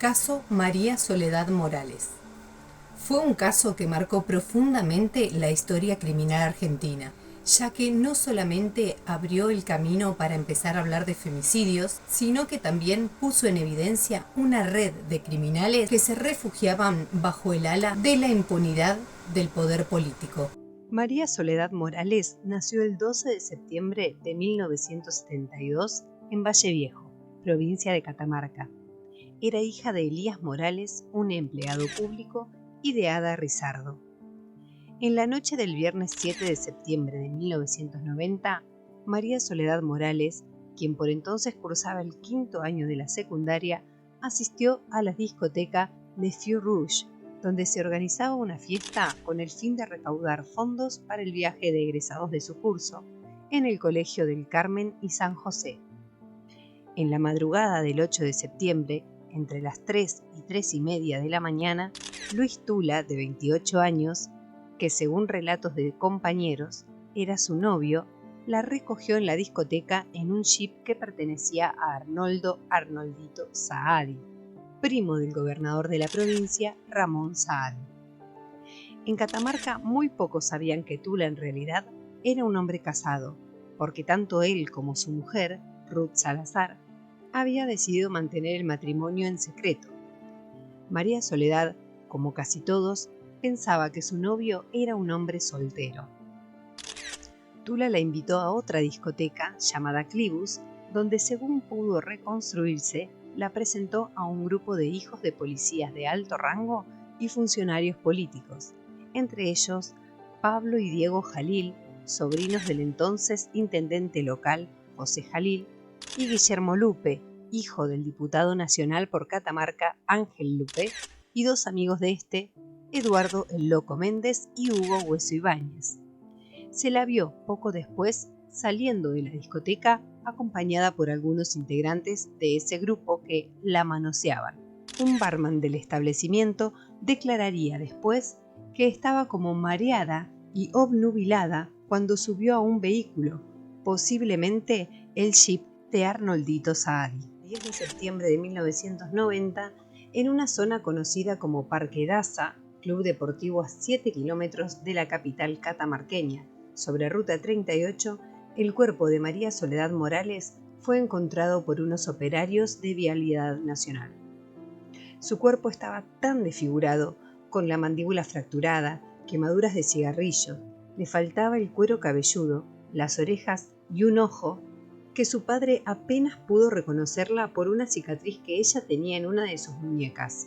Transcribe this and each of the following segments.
Caso María Soledad Morales. Fue un caso que marcó profundamente la historia criminal argentina, ya que no solamente abrió el camino para empezar a hablar de femicidios, sino que también puso en evidencia una red de criminales que se refugiaban bajo el ala de la impunidad del poder político. María Soledad Morales nació el 12 de septiembre de 1972 en Valle Viejo, provincia de Catamarca. Era hija de Elías Morales, un empleado público, y de Ada Rizardo. En la noche del viernes 7 de septiembre de 1990, María Soledad Morales, quien por entonces cursaba el quinto año de la secundaria, asistió a la discoteca Le Feu Rouge, donde se organizaba una fiesta con el fin de recaudar fondos para el viaje de egresados de su curso en el Colegio del Carmen y San José. En la madrugada del 8 de septiembre, entre las 3 y 3:30 de la mañana, Luis Tula, de 28 años, que según relatos de compañeros era su novio, la recogió en la discoteca en un jeep que pertenecía a Arnoldo Arnoldito Saadi, primo del gobernador de la provincia, Ramón Saadi. En Catamarca muy pocos sabían que Tula en realidad era un hombre casado, porque tanto él como su mujer, Ruth Salazar, había decidido mantener el matrimonio en secreto. María Soledad, como casi todos, pensaba que su novio era un hombre soltero. Tula la invitó a otra discoteca llamada Clibus, donde según pudo reconstruirse, la presentó a un grupo de hijos de policías de alto rango y funcionarios políticos, entre ellos Pablo y Diego Jalil, sobrinos del entonces intendente local José Jalil, y Guillermo Lupe, hijo del diputado nacional por Catamarca Ángel Lupe, y dos amigos de este, Eduardo el Loco Méndez y Hugo Hueso Ibáñez. Se la vio poco después saliendo de la discoteca acompañada por algunos integrantes de ese grupo que la manoseaban. Un barman del establecimiento declararía después que estaba como mareada y obnubilada cuando subió a un vehículo, posiblemente el jeep de Arnoldito Saadi. 10 de septiembre de 1990, en una zona conocida como Parque Daza, club deportivo a 7 kilómetros de la capital catamarqueña, sobre Ruta 38, el cuerpo de María Soledad Morales fue encontrado por unos operarios de Vialidad Nacional. Su cuerpo estaba tan desfigurado, con la mandíbula fracturada, quemaduras de cigarrillo, le faltaba el cuero cabelludo, las orejas y un ojo, que su padre apenas pudo reconocerla por una cicatriz que ella tenía en una de sus muñecas.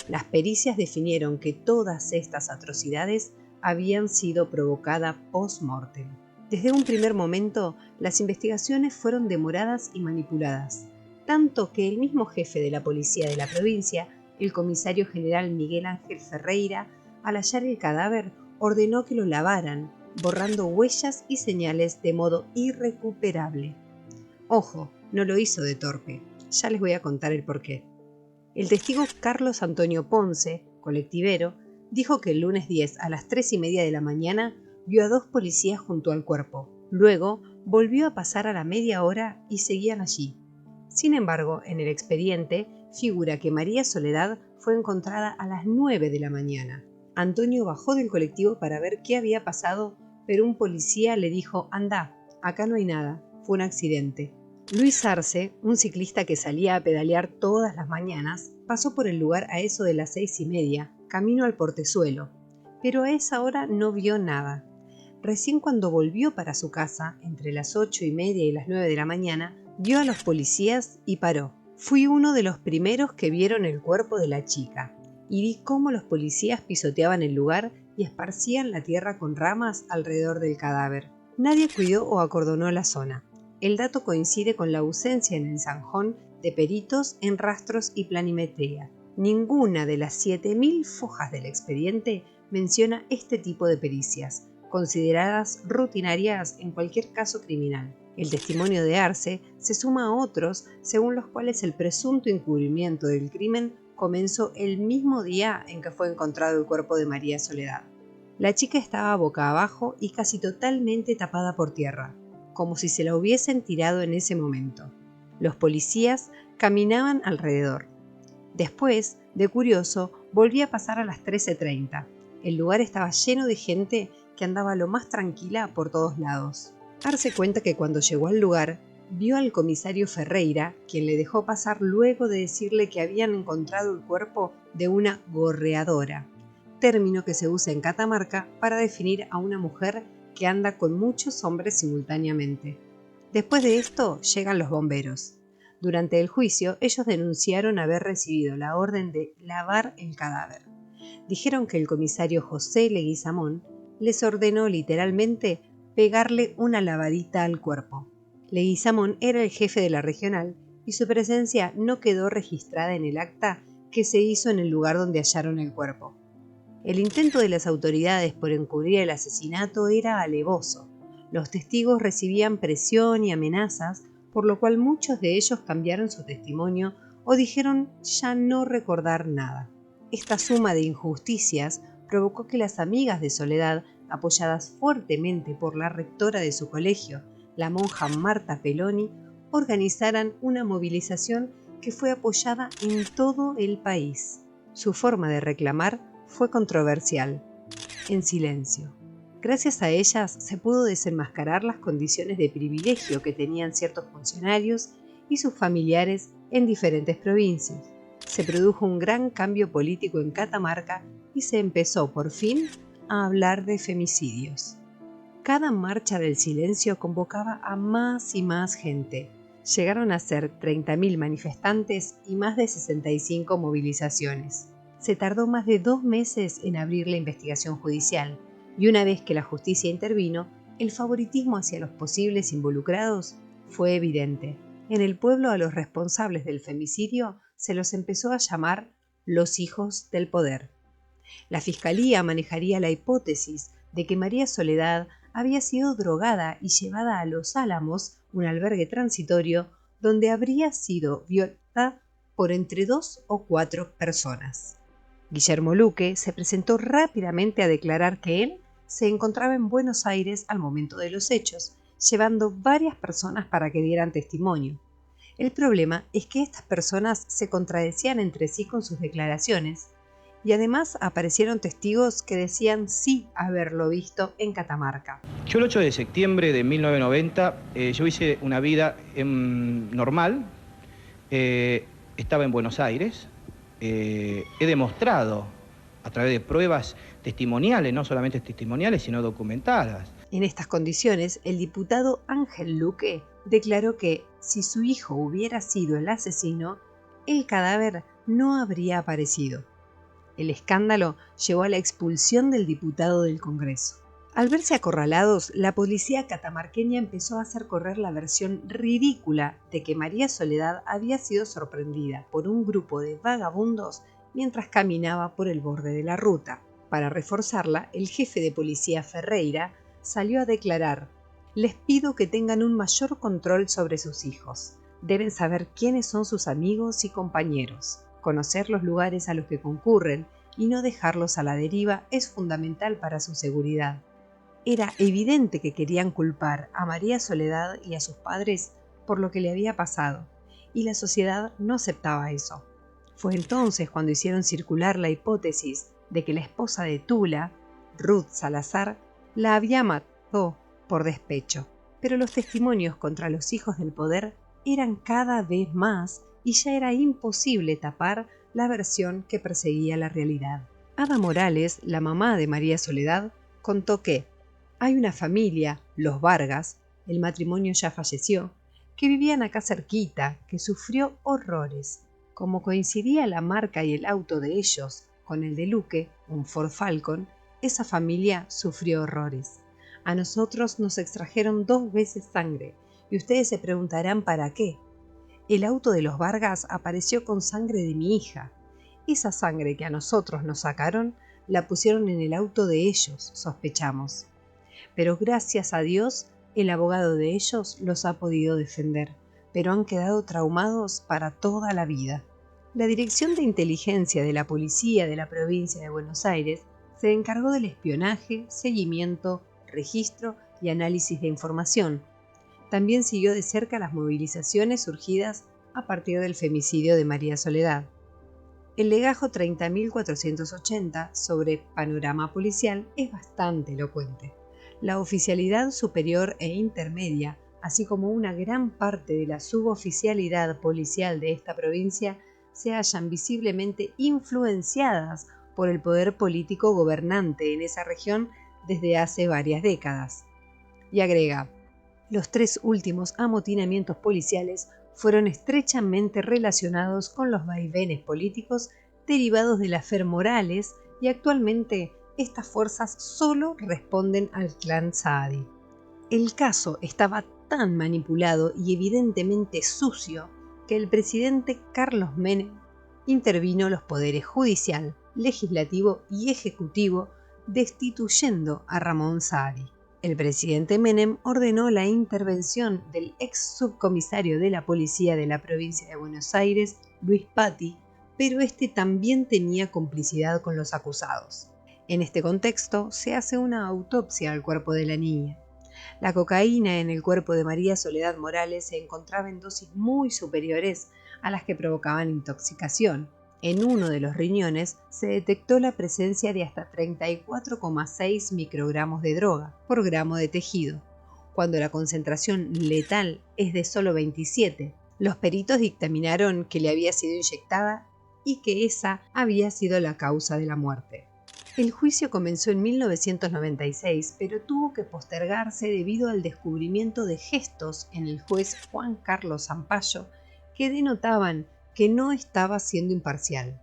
Las pericias definieron que todas estas atrocidades habían sido provocadas post-mortem. Desde un primer momento, las investigaciones fueron demoradas y manipuladas, tanto que el mismo jefe de la policía de la provincia, el comisario general Miguel Ángel Ferreira, al hallar el cadáver, ordenó que lo lavaran, borrando huellas y señales de modo irrecuperable. Ojo, no lo hizo de torpe. Ya les voy a contar el porqué. El testigo Carlos Antonio Ponce, colectivero, dijo que el lunes 10 a las 3:30 de la mañana vio a dos policías junto al cuerpo. Luego volvió a pasar a la media hora y seguían allí. Sin embargo, en el expediente figura que María Soledad fue encontrada a las 9 de la mañana. Antonio bajó del colectivo para ver qué había pasado, pero un policía le dijo: «Andá, acá no hay nada, fue un accidente». Luis Arce, un ciclista que salía a pedalear todas las mañanas, pasó por el lugar a eso de las 6:30, camino al portezuelo, pero a esa hora no vio nada. Recién cuando volvió para su casa, entre las 8:30 y las 9 de la mañana, vio a los policías y paró. Fui uno de los primeros que vieron el cuerpo de la chica, y vi cómo los policías pisoteaban el lugar y esparcían la tierra con ramas alrededor del cadáver. Nadie cuidó o acordonó la zona. El dato coincide con la ausencia en el zanjón de peritos en rastros y planimetría. Ninguna de las 7.000 fojas del expediente menciona este tipo de pericias, consideradas rutinarias en cualquier caso criminal. El testimonio de Arce se suma a otros según los cuales el presunto encubrimiento del crimen comenzó el mismo día en que fue encontrado el cuerpo de María Soledad. La chica estaba boca abajo y casi totalmente tapada por tierra, como si se la hubiesen tirado en ese momento. Los policías caminaban alrededor. Después, de curioso, volví a pasar a las 13:30. El lugar estaba lleno de gente que andaba lo más tranquila por todos lados. Arce cuenta que cuando llegó al lugar, vio al comisario Ferreira, quien le dejó pasar luego de decirle que habían encontrado el cuerpo de una gorreadora, término que se usa en Catamarca para definir a una mujer que anda con muchos hombres simultáneamente. Después de esto, llegan los bomberos. Durante el juicio, ellos denunciaron haber recibido la orden de lavar el cadáver. Dijeron que el comisario José Leguizamón les ordenó literalmente pegarle una lavadita al cuerpo. Leguizamón era el jefe de la regional y su presencia no quedó registrada en el acta que se hizo en el lugar donde hallaron el cuerpo. El intento de las autoridades por encubrir el asesinato era alevoso. Los testigos recibían presión y amenazas, por lo cual muchos de ellos cambiaron su testimonio o dijeron ya no recordar nada. Esta suma de injusticias provocó que las amigas de Soledad, apoyadas fuertemente por la rectora de su colegio, la monja Marta Peloni, organizaran una movilización que fue apoyada en todo el país. Su forma de reclamar fue controversial. En silencio. Gracias a ellas se pudo desenmascarar las condiciones de privilegio que tenían ciertos funcionarios y sus familiares en diferentes provincias. Se produjo un gran cambio político en Catamarca y se empezó por fin a hablar de femicidios. Cada marcha del silencio convocaba a más y más gente. Llegaron a ser 30.000 manifestantes y más de 65 movilizaciones. Se tardó más de 2 meses en abrir la investigación judicial, y una vez que la justicia intervino, el favoritismo hacia los posibles involucrados fue evidente. En el pueblo a los responsables del femicidio se los empezó a llamar los hijos del poder. La fiscalía manejaría la hipótesis de que María Soledad había sido drogada y llevada a Los Álamos, un albergue transitorio, donde habría sido violada por entre 2 o 4 personas. Guillermo Luque se presentó rápidamente a declarar que él se encontraba en Buenos Aires al momento de los hechos, llevando varias personas para que dieran testimonio. El problema es que estas personas se contradecían entre sí con sus declaraciones, y además aparecieron testigos que decían sí haberlo visto en Catamarca. Yo el 8 de septiembre de 1990, yo hice una vida normal, estaba en Buenos Aires, he demostrado a través de pruebas testimoniales, no solamente testimoniales, sino documentadas. En estas condiciones, el diputado Ángel Luque declaró que si su hijo hubiera sido el asesino, el cadáver no habría aparecido. El escándalo llevó a la expulsión del diputado del Congreso. Al verse acorralados, la policía catamarqueña empezó a hacer correr la versión ridícula de que María Soledad había sido sorprendida por un grupo de vagabundos mientras caminaba por el borde de la ruta. Para reforzarla, el jefe de policía Ferreira salió a declarar: «Les pido que tengan un mayor control sobre sus hijos. Deben saber quiénes son sus amigos y compañeros. Conocer los lugares a los que concurren y no dejarlos a la deriva es fundamental para su seguridad». Era evidente que querían culpar a María Soledad y a sus padres por lo que le había pasado, y la sociedad no aceptaba eso. Fue entonces cuando hicieron circular la hipótesis de que la esposa de Tula, Ruth Salazar, la había matado por despecho. Pero los testimonios contra los hijos del poder eran cada vez más y ya era imposible tapar la versión que perseguía la realidad. Ada Morales, la mamá de María Soledad, contó que hay una familia, los Vargas, el matrimonio ya falleció, que vivían acá cerquita, que sufrió horrores. Como coincidía la marca y el auto de ellos con el de Luque, un Ford Falcon, esa familia sufrió horrores. A nosotros nos extrajeron 2 veces sangre, y ustedes se preguntarán ¿para qué? El auto de los Vargas apareció con sangre de mi hija. Esa sangre que a nosotros nos sacaron, la pusieron en el auto de ellos, sospechamos. Pero gracias a Dios, el abogado de ellos los ha podido defender, pero han quedado traumados para toda la vida. La Dirección de Inteligencia de la Policía de la Provincia de Buenos Aires se encargó del espionaje, seguimiento, registro y análisis de información. También siguió de cerca las movilizaciones surgidas a partir del femicidio de María Soledad. El legajo 30.480 sobre Panorama Policial es bastante elocuente. La oficialidad superior e intermedia, así como una gran parte de la suboficialidad policial de esta provincia, se hallan visiblemente influenciadas por el poder político gobernante en esa región desde hace varias décadas. Y agrega, los 3 últimos amotinamientos policiales fueron estrechamente relacionados con los vaivenes políticos derivados del afer Morales y actualmente estas fuerzas solo responden al clan Saadi. El caso estaba tan manipulado y evidentemente sucio que el presidente Carlos Menem intervino los poderes judicial, legislativo y ejecutivo, destituyendo a Ramón Saadi. El presidente Menem ordenó la intervención del ex subcomisario de la policía de la provincia de Buenos Aires, Luis Patti, pero este también tenía complicidad con los acusados. En este contexto, se hace una autopsia al cuerpo de la niña. La cocaína en el cuerpo de María Soledad Morales se encontraba en dosis muy superiores a las que provocaban intoxicación. En uno de los riñones se detectó la presencia de hasta 34,6 microgramos de droga por gramo de tejido, cuando la concentración letal es de solo 27. Los peritos dictaminaron que le había sido inyectada y que esa había sido la causa de la muerte. El juicio comenzó en 1996, pero tuvo que postergarse debido al descubrimiento de gestos en el juez Juan Carlos Zampayo que denotaban que no estaba siendo imparcial.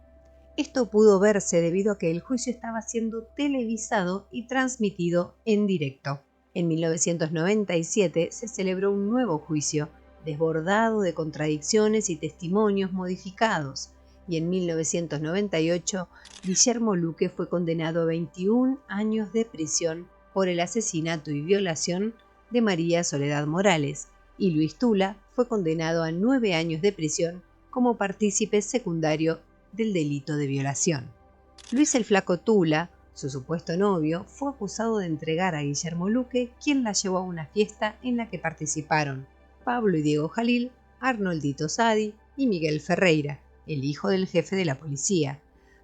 Esto pudo verse debido a que el juicio estaba siendo televisado y transmitido en directo. En 1997 se celebró un nuevo juicio, desbordado de contradicciones y testimonios modificados, y en 1998 Guillermo Luque fue condenado a 21 años de prisión por el asesinato y violación de María Soledad Morales, y Luis Tula fue condenado a 9 años de prisión como partícipe secundario del delito de violación. Luis el Flaco Tula, su supuesto novio, fue acusado de entregar a Guillermo Luque, quien la llevó a una fiesta en la que participaron Pablo y Diego Jalil, Arnoldito Saadi y Miguel Ferreira, el hijo del jefe de la policía,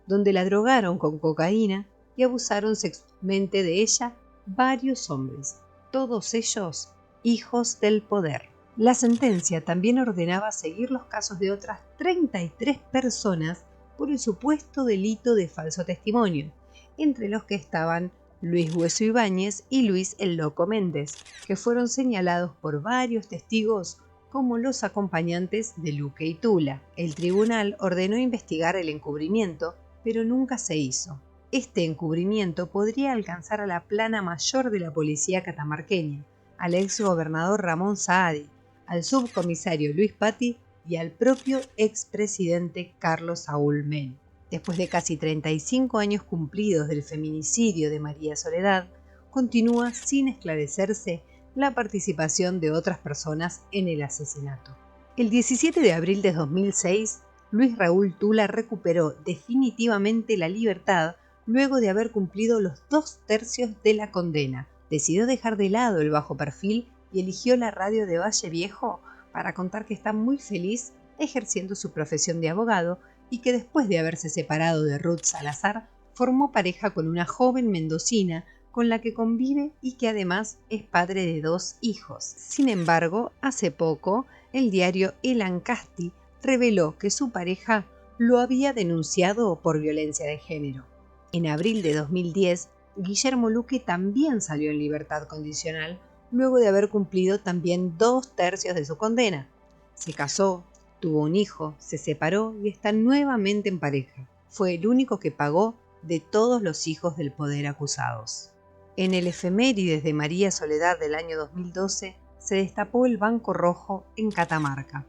donde la drogaron con cocaína y abusaron sexualmente de ella varios hombres, todos ellos hijos del poder. La sentencia también ordenaba seguir los casos de otras 33 personas por el supuesto delito de falso testimonio, entre los que estaban Luis Hueso Ibáñez y Luis el Loco Méndez, que fueron señalados por varios testigos como los acompañantes de Luque y Tula. El tribunal ordenó investigar el encubrimiento, pero nunca se hizo. Este encubrimiento podría alcanzar a la plana mayor de la policía catamarqueña, al ex gobernador Ramón Saadi, al subcomisario Luis Patti y al propio expresidente Carlos Saúl Menem. Después de casi 35 años cumplidos del feminicidio de María Soledad, continúa sin esclarecerse la participación de otras personas en el asesinato. El 17 de abril de 2006, Luis Raúl Tula recuperó definitivamente la libertad luego de haber cumplido los 2/3 de la condena. Decidió dejar de lado el bajo perfil y eligió la radio de Valle Viejo para contar que está muy feliz ejerciendo su profesión de abogado y que después de haberse separado de Ruth Salazar, formó pareja con una joven mendocina con la que convive y que además es padre de 2 hijos. Sin embargo, hace poco, el diario El Ancasti reveló que su pareja lo había denunciado por violencia de género. En abril de 2010, Guillermo Luque también salió en libertad condicional luego de haber cumplido también 2/3 de su condena. Se casó, tuvo un hijo, se separó y está nuevamente en pareja. Fue el único que pagó de todos los hijos del poder acusados. En el efemérides de María Soledad del año 2012 se destapó el Banco Rojo en Catamarca.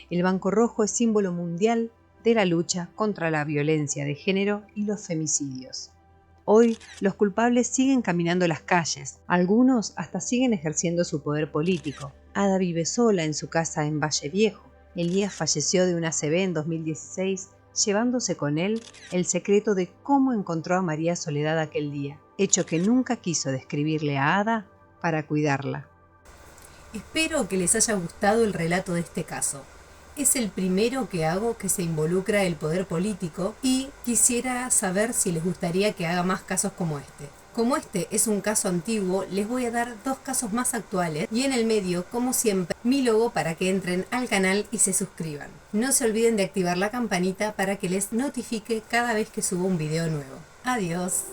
El Banco Rojo es símbolo mundial de la lucha contra la violencia de género y los femicidios. Hoy los culpables siguen caminando las calles, algunos hasta siguen ejerciendo su poder político. Ada vive sola en su casa en Valle Viejo. Elías falleció de una ACV en 2016, llevándose con él el secreto de cómo encontró a María Soledad aquel día, hecho que nunca quiso describirle a Ada para cuidarla. Espero que les haya gustado el relato de este caso. Es el primero que hago que se involucra el poder político y quisiera saber si les gustaría que haga más casos como este. Como este es un caso antiguo, les voy a dar 2 casos más actuales y en el medio, como siempre, mi logo para que entren al canal y se suscriban. No se olviden de activar la campanita para que les notifique cada vez que subo un video nuevo. Adiós.